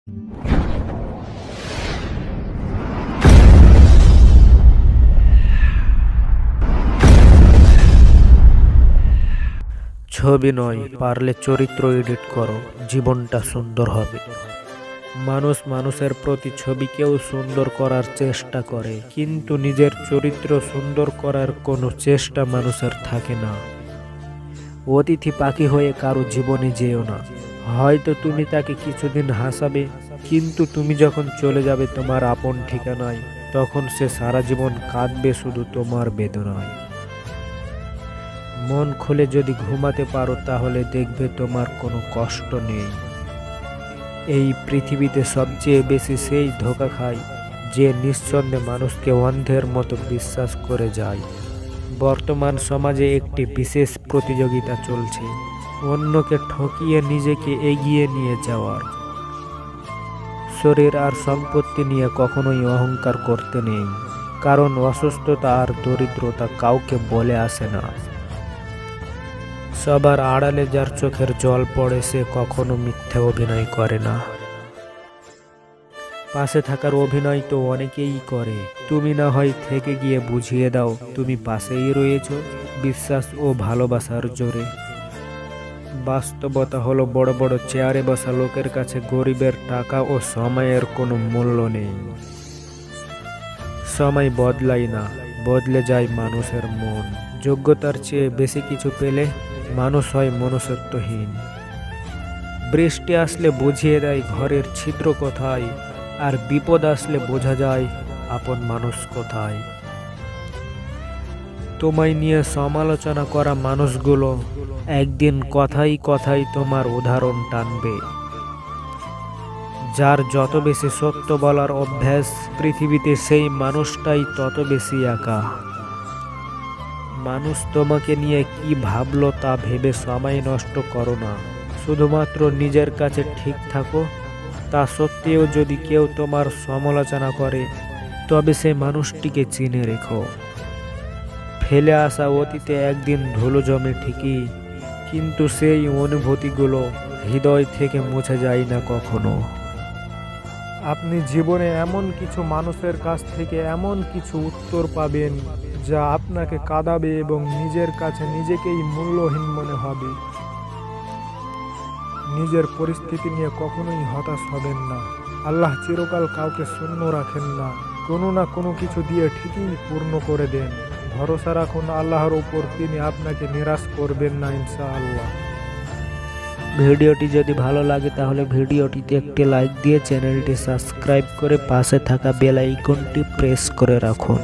ছবি নয়, পারলে চরিত্র এডিট করো, জীবনটা সুন্দর হবে। মানুষ মানুষের প্রতি ছবিকেও সুন্দর করার চেষ্টা করে, কিন্তু নিজের চরিত্র সুন্দর করার কোনো চেষ্টা মানুষের থাকে না। অতিথি পাখি হয়ে কারো জীবনে যেও না। হয়তো তুমি তাকে কিছুদিন হাসাবে, কিন্তু তুমি যখন চলে যাবে তোমার আপন ঠিকানায়, তখন সে সারা জীবন কাঁদবে শুধু তোমার বেদনায়। মন খুলে যদি ঘুমাতে পারো তাহলে দেখবে তোমার কোনো কষ্ট নেই। এই পৃথিবীতে সবচেয়ে বেশি সেই ধোঁকা খায় যে নিঃসন্দেহে মানুষকে অন্ধের মতো বিশ্বাস করে যায়। বর্তমান সমাজে একটি বিশেষ প্রতিযোগিতা চলছে, অন্যকে ঠকিয়ে নিজেকে এগিয়ে নিয়ে যাওয়ার। শরীর আর সম্পত্তি নিয়ে কখনোই অহংকার করতে নেই, কারণ অসুস্থতা আর দরিদ্রতা কাউকে বলে আসে না। সবার আড়ালে যার চোখের জল পড়ে সে কখনো মিথ্যে অভিনয় করে না। পাশে থাকার অভিনয় তো অনেকেই করে, তুমি না হয় থেকে গিয়ে বুঝিয়ে দাও তুমি পাশেই রয়েছ, বিশ্বাস ও ভালোবাসার জোরে। বাস্তবতা হলো বড় বড় চেয়ারে বসা লোকের কাছে গরিবের টাকা ও সময়ের কোনো মূল্য নেই। সময় বদলায় না, বদলে যায় মানুষের মন। যোগ্যতার চেয়ে বেশি কিছু পেলে মানুষ হয় মনুষ্যত্বহীন। বৃষ্টি আসলে বুঝিয়ে দেয় ঘরের ছিদ্র কোথায়, আর বিপদ আসলে বোঝা যায় আপন মানুষ কোথায়। তোমায় নিয়ে সমালোচনা করা মানুষগুলো একদিন কথায় কথায় তোমার উদাহরণ টানবে। যার যত বেশি সত্য বলার অভ্যাস পৃথিবীতে, সেই মানুষটাই তত বেশি একা। মানুষ তোমাকে নিয়ে কি ভাবলো তা ভেবে সময় নষ্ট করো না, শুধুমাত্র নিজের কাছে ঠিক থাকো। তা সত্ত্বেও যদি কেউ তোমার সমালোচনা করে, তবে সেই মানুষটিকে চিনে রেখো। ফেলে আসা অতীতে একদিন ধুলো জমে ঠিকই, কিন্তু সেই অনুভূতিগুলো হৃদয় থেকে মুছে যায় না কখনো। আপনি জীবনে এমন কিছু মানুষের কাছ থেকে এমন কিছু উত্তর পাবেন যা আপনাকে কাঁদাবে এবং নিজের কাছে নিজেকেই মূল্যহীন মনে হবে। নিজের পরিস্থিতি নিয়ে কখনোই হতাশ হবেন না। আল্লাহ চিরকাল কাউকে শূন্য রাখেন না, কোনো না কোনো কিছু দিয়ে ঠিকই পূর্ণ করে দেন। ভরসা রাখুন আল্লাহর উপর, তিনি আপনাকে নিরাশ করবেন না ইনশাআল্লাহ। ভিডিওটি যদি ভালো লাগে তাহলে ভিডিওটিতে একটি লাইক দিয়ে চ্যানেলটি সাবস্ক্রাইব করে পাশে থাকা বেল আইকনটি প্রেস করে রাখুন।